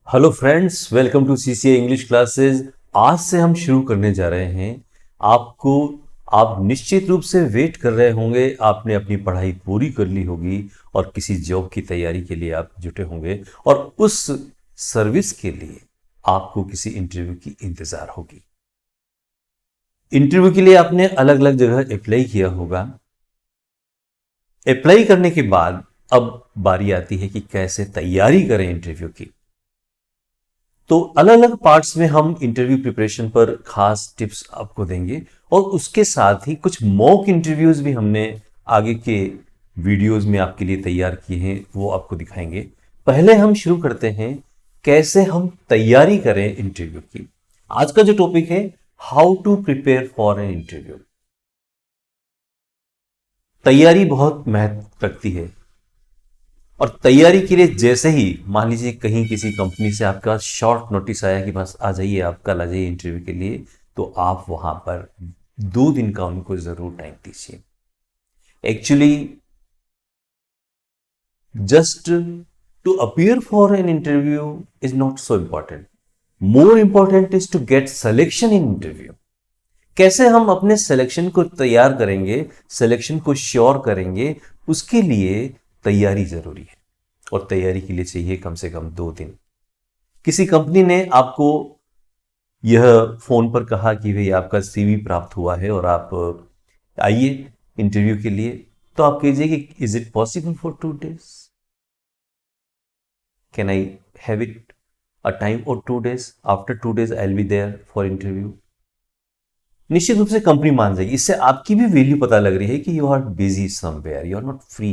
Hello friends, welcome to CCA English classes. आज से हम शुरू करने जा रहे हैं। आपको आप निश्चित रूप से वेट कर रहे होंगे, आपने अपनी पढ़ाई पूरी कर ली होगी और किसी जॉब की तैयारी के लिए आप जुटे होंगे और उस सर्विस के लिए आपको किसी इंटरव्यू की इंतजार होगी। इंटरव्यू के लिए आपने अलग अलग जगह अप्लाई किया होगा। अप्लाई करने के बाद अब बारी आती है कि कैसे तैयारी करें इंटरव्यू की। तो अलग अलग पार्ट्स में हम इंटरव्यू प्रिपरेशन पर खास टिप्स आपको देंगे और उसके साथ ही कुछ मॉक इंटरव्यूज भी हमने आगे के वीडियोस में आपके लिए तैयार किए हैं, वो आपको दिखाएंगे। पहले हम शुरू करते हैं कैसे हम तैयारी करें इंटरव्यू की। आज का जो टॉपिक है, how to prepare for an interview. तैयारी बहुत महत्व रखती है और तैयारी के लिए जैसे ही मान लीजिए कहीं किसी कंपनी से आपका शॉर्ट नोटिस आया कि बस आ जाइए, आप कल आ जाइए इंटरव्यू के लिए, तो आप वहां पर 2 दिन का उनको जरूर टाइम दीजिए। Actually just to appear for an interview is not so important. More important is to get selection in interview. कैसे हम अपने सिलेक्शन को तैयार करेंगे, सिलेक्शन को श्योर करेंगे, उसके लिए तैयारी जरूरी है और तैयारी के लिए चाहिए कम से कम 2 दिन। किसी कंपनी ने आपको यह फोन पर कहा कि भाई आपका सीवी प्राप्त हुआ है और आप आइए इंटरव्यू के लिए, तो आप कीजिए कि is it possible for 2 days, can I have it a time और 2 days, after 2 days I will be there for interview. निश्चित रूप से कंपनी मान जाएगी। इससे आपकी भी वैल्यू पता लग रही है कि you are busy somewhere, you are not free.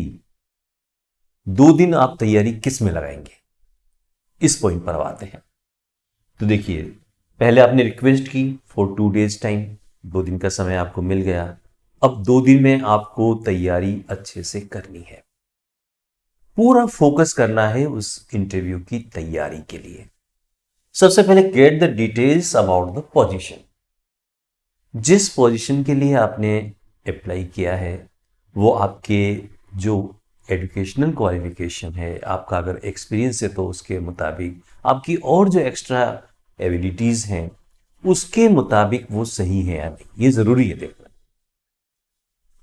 2 दिन आप तैयारी किस में लगाएंगे, इस पॉइंट पर अब आते हैं। तो देखिए, पहले आपने रिक्वेस्ट की फॉर 2 days टाइम, 2 दिन का समय आपको मिल गया। अब 2 दिन में आपको तैयारी अच्छे से करनी है, पूरा फोकस करना है उस इंटरव्यू की तैयारी के लिए। सबसे पहले get the details about the position. जिस पोजीशन के लिए आपने अप्लाई किया है, वो आपके जो एजुकेशनल क्वालिफिकेशन है, आपका अगर एक्सपीरियंस है तो उसके मुताबिक, आपकी और जो एक्स्ट्रा एबिलिटीज हैं उसके मुताबिक वो सही है या नहीं, ये जरूरी है देखना।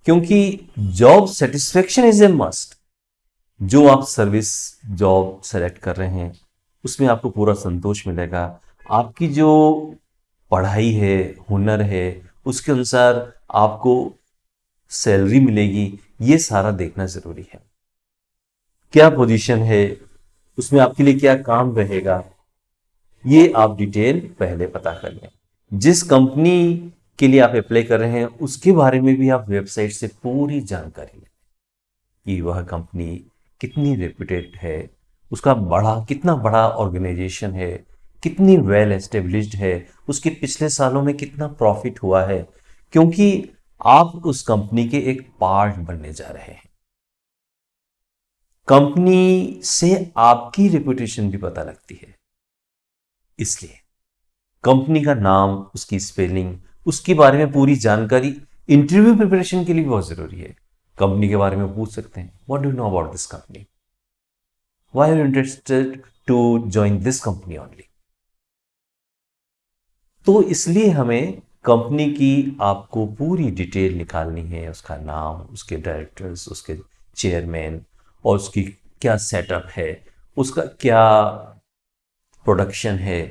क्योंकि job satisfaction is a must. जो आप सर्विस जॉब सेलेक्ट कर रहे हैं उसमें आपको पूरा संतोष मिलेगा। आपकी जो पढ़ाई है, हुनर है, उसके अनुसार आपको सैलरी मिलेगी, ये सारा देखना जरूरी है। क्या पोजीशन है, उसमें आपके लिए क्या काम रहेगा, ये आप डिटेल पहले पता कर लें। जिस कंपनी के लिए आप अप्लाई कर रहे हैं उसके बारे में भी आप वेबसाइट से पूरी जानकारी लें कि वह कंपनी कितनी रेप्यूटेड है, उसका कितना बड़ा ऑर्गेनाइजेशन है, कितनी वेल एस्टेब्लिश्ड है, उसके पिछले सालों में कितना प्रॉफिट हुआ है। क्योंकि आप उस कंपनी के एक पार्ट बनने जा रहे हैं। कंपनी से आपकी रेपुटेशन भी पता लगती है, इसलिए कंपनी का नाम, उसकी स्पेलिंग, उसके बारे में पूरी जानकारी इंटरव्यू प्रिपरेशन के लिए बहुत जरूरी है। कंपनी के बारे में पूछ सकते हैं, what do you know about this company, why are you interested to join this company only. तो इसलिए हमें कंपनी की आपको पूरी डिटेल निकालनी है, उसका नाम, उसके डायरेक्टर्स, उसके चेयरमैन और उसकी क्या सेटअप है, उसका क्या प्रोडक्शन है।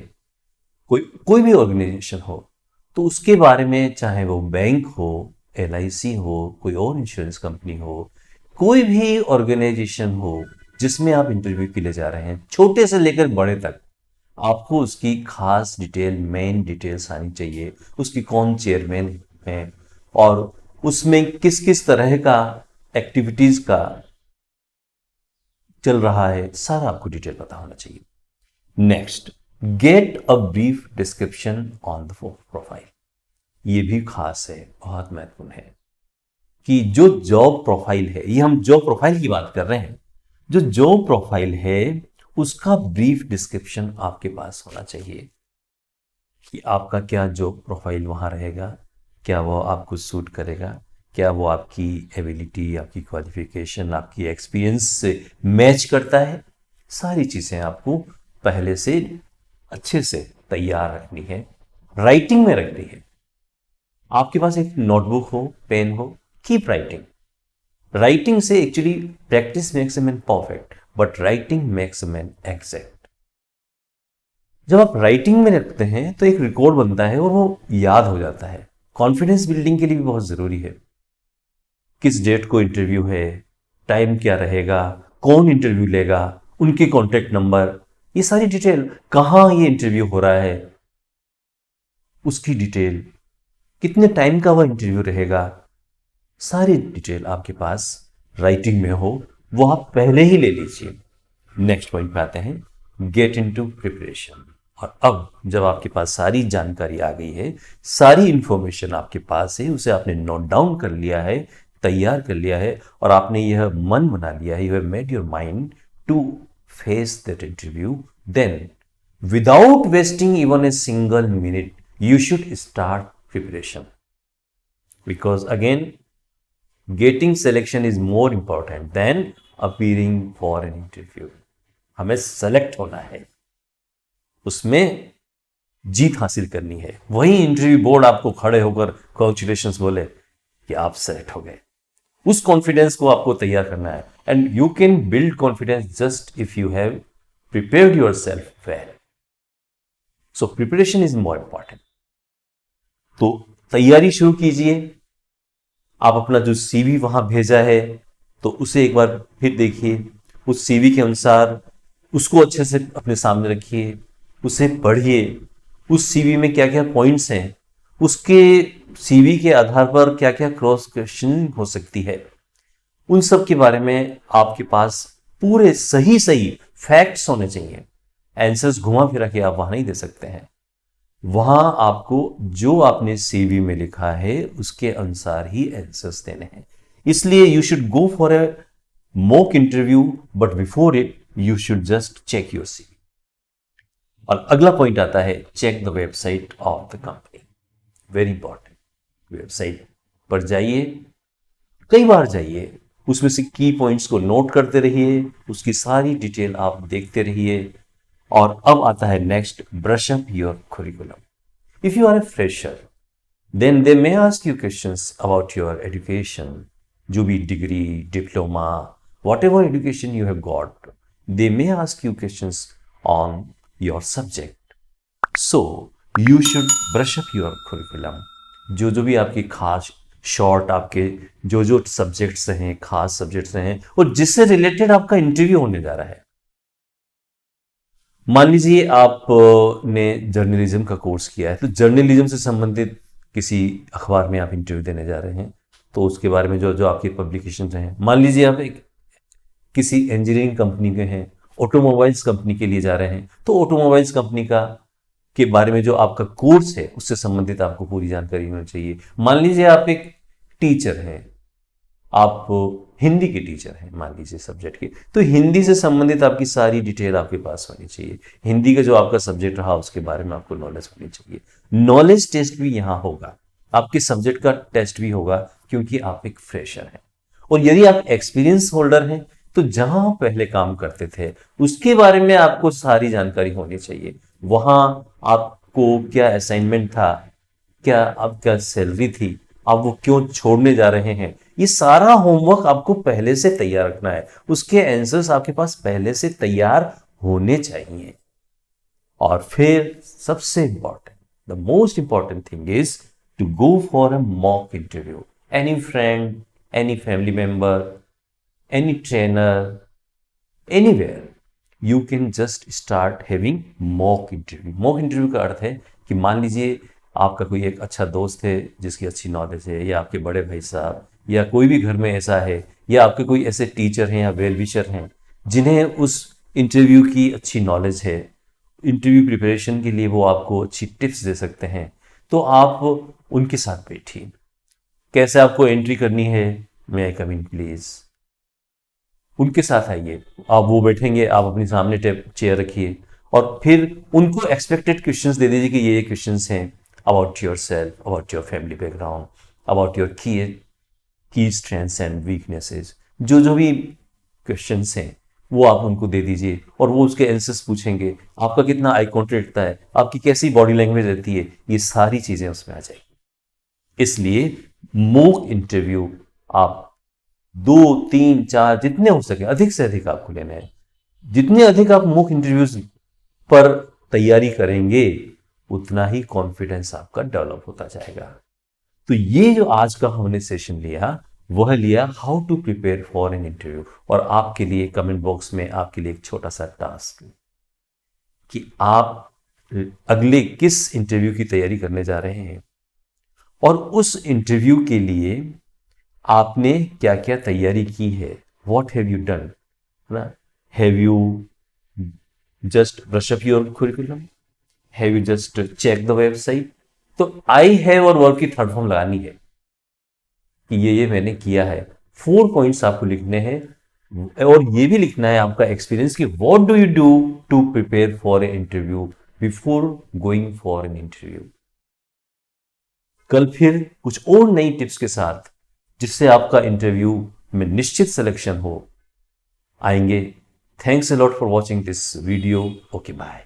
कोई भी ऑर्गेनाइजेशन हो तो उसके बारे में, चाहे वो बैंक हो, एलआईसी हो, कोई और इंश्योरेंस कंपनी हो, कोई भी ऑर्गेनाइजेशन हो जिसमें आप इंटरव्यू के लिए जा रहे हैं, छोटे से लेकर बड़े तक, आपको उसकी खास डिटेल, मेन डिटेल्स आनी चाहिए। उसकी कौन चेयरमैन है और उसमें किस किस तरह का एक्टिविटीज का चल रहा है, सारा आपको डिटेल पता होना चाहिए। Next, get a brief description on the profile. ये भी खास है, बहुत महत्वपूर्ण है कि जो जॉब प्रोफाइल है, ये हम जॉब प्रोफाइल की बात कर रहे हैं, जो जॉब प्रोफाइल है उसका ब्रीफ डिस्क्रिप्शन आपके पास होना चाहिए कि आपका क्या जॉब प्रोफाइल वहां रहेगा, क्या वो आपको सूट करेगा, क्या वो आपकी एबिलिटी, आपकी क्वालिफिकेशन, आपकी एक्सपीरियंस से मैच करता है। सारी चीजें आपको पहले से अच्छे से तैयार रखनी है, राइटिंग में रखनी है। आपके पास एक नोटबुक हो, पेन हो, कीप राइटिंग। राइटिंग से actually practice makes a man perfect, but writing makes a man exact. जब आप राइटिंग में रखते हैं तो एक रिकॉर्ड बनता है और वो याद हो जाता है। कॉन्फिडेंस बिल्डिंग के लिए भी बहुत जरूरी है। किस डेट को इंटरव्यू है, टाइम क्या रहेगा, कौन इंटरव्यू लेगा, उनके कॉन्टेक्ट नंबर, ये सारी डिटेल, कहाँ ये इंटरव्यू हो रहा है, उसकी डिटेल, कितने टाइम का वह इंटरव्यू रहेगा, सारी डिटेल आपके पास राइटिंग में हो, वो आप पहले ही ले लीजिए। नेक्स्ट पॉइंट पे आते हैं, गेट इनटू प्रिपरेशन। और अब जब आपके पास सारी जानकारी आ गई है, सारी इंफॉर्मेशन आपके पास है, उसे आपने नोट डाउन कर लिया है, तैयार कर लिया है, और आपने यह मन बना लिया है, you have made your mind to face that interview, then without wasting even a single minute, you should start preparation. Because again, getting selection is more important than appearing for an interview. हमें select होना है, उसमें जीत हासिल करनी है। वही interview board आपको खड़े होकर कॉन्ग्रेचुलेशंस बोले कि आप सेलेक्ट हो गए। उस कॉन्फिडेंस को आपको तैयार करना है, and you can build confidence just if you have prepared your self well. So preparation is more important. तो तैयारी शुरू कीजिए। आप अपना जो सीवी वहां भेजा है तो उसे एक बार फिर देखिए, उस सीवी के अनुसार उसको अच्छे से अपने सामने रखिए, उसे पढ़िए, उस सीवी में क्या क्या पॉइंट्स हैं, उसके सीवी के आधार पर क्या क्या क्रॉस क्वेश्चन हो सकती है, उन सब के बारे में आपके पास पूरे सही सही फैक्ट्स होने चाहिए। आंसर्स घुमा फिरा के आप वहां नहीं दे सकते हैं। वहां आपको जो आपने सीवी में लिखा है उसके अनुसार ही आंसर्स देने हैं। इसलिए you should go for a mock interview, but before it you should just check your CV. और अगला पॉइंट आता है, check the website of the company. Very important. Website पर जाइए, कई बार जाइए, उसमें से की पॉइंट्स को नोट करते रहिए, उसकी सारी डिटेल आप देखते रहिए। और अब आता है next, brush up your curriculum. If you are a fresher, then they may ask you questions about your education, जो भी degree, diploma, whatever education you have got, they may ask you questions on your subject. So you should brush up your curriculum. जो भी आपकी खास short, आपके जो subjects हैं, खास सब्जेक्ट्स हैं, और जिससे रिलेटेड आपका इंटरव्यू होने जा रहा है। मान लीजिए आपने जर्नलिज्म का कोर्स किया है, तो जर्नलिज्म से संबंधित किसी अखबार में आप इंटरव्यू देने जा रहे हैं, तो उसके बारे में जो आपके पब्लिकेशन हैं, मान लीजिए आप एक किसी इंजीनियरिंग कंपनी के हैं, ऑटोमोबाइल्स कंपनी के लिए जा रहे हैं, तो ऑटोमोबाइल्स कंपनी का के बारे में जो आपका कोर्स है उससे संबंधित आपको पूरी जानकारी होनी चाहिए। मान लीजिए आप एक टीचर हैं, आप हिंदी के टीचर हैं मान लीजिए सब्जेक्ट के, तो हिंदी से संबंधित आपकी सारी डिटेल आपके पास होनी चाहिए। हिंदी का जो आपका सब्जेक्ट रहा उसके बारे में आपको नॉलेज होनी चाहिए। नॉलेज टेस्ट भी यहाँ होगा, आपके सब्जेक्ट का टेस्ट भी होगा, क्योंकि आप एक फ्रेशर हैं। और यदि आप एक्सपीरियंस होल्डर हैं तो जहां आप पहले काम करते थे उसके बारे में आपको सारी जानकारी होनी चाहिए। वहां आपको क्या असाइनमेंट था, क्या आपका सैलरी थी, आप वो क्यों छोड़ने जा रहे हैं, ये सारा होमवर्क आपको पहले से तैयार रखना है। उसके आंसर्स आपके पास पहले से तैयार होने चाहिए। और फिर सबसे important, the most important thing is to go for a mock interview. Any friend, any family member, any trainer, anywhere, you can just start having mock interview. mock interview का अर्थ है कि मान लीजिए आपका कोई एक अच्छा दोस्त है जिसकी अच्छी नॉलेज है, या आपके बड़े भाई साहब, या कोई भी घर में ऐसा है, या आपके कोई ऐसे टीचर हैं या वेल विशर हैं जिन्हें उस इंटरव्यू की अच्छी नॉलेज है, इंटरव्यू प्रिपरेशन के लिए वो आपको अच्छी टिप्स दे सकते हैं, तो आप उनके साथ बैठिए। कैसे आपको एंट्री करनी है, मे आई कम इन प्लीज, उनके साथ आइए। आप वो बैठेंगे, आप अपने सामने चेयर रखिए, और फिर उनको एक्सपेक्टेड क्वेश्चंस दे दीजिए कि ये क्वेश्चंस हैं about your self, about your family background, about your की स्ट्रेंथ्स एंड वीकनेसेस। जो भी क्वेश्चंस हैं वो आप उनको दे दीजिए और वो उसके आंसर्स पूछेंगे, आपका कितना आई कॉन्टेक्ट रहता है, आपकी कैसी बॉडी लैंग्वेज रहती है, ये सारी चीजें उसमें आ जाएगी। इसलिए मॉक इंटरव्यू आप 2 3 4 जितने हो सके अधिक से अधिक आपको लेना है। जितने अधिक आप मॉक इंटरव्यूज पर तैयारी करेंगे उतना ही कॉन्फिडेंस आपका डेवलप होता जाएगा। तो ये जो आज का हमने सेशन लिया वह लिया how to prepare for an interview. और आपके लिए कमेंट बॉक्स में आपके लिए एक छोटा सा टास्क कि आप अगले किस इंटरव्यू की तैयारी करने जा रहे हैं और उस इंटरव्यू के लिए आपने क्या क्या तैयारी की है, वॉट हैव यू डन, ना, have you just brush up your curriculum, have you just check the website. तो आई हैव और वर्ब की थर्ड फॉर्म लगानी है कि ये मैंने किया है। 4 पॉइंट्स आपको लिखने हैं और ये भी लिखना है आपका एक्सपीरियंस कि what do you do to prepare for a interview before going for an interview. कल फिर कुछ और नई टिप्स के साथ जिससे आपका इंटरव्यू में निश्चित सिलेक्शन हो आएंगे। Thanks a lot for watching this video. Okay bye.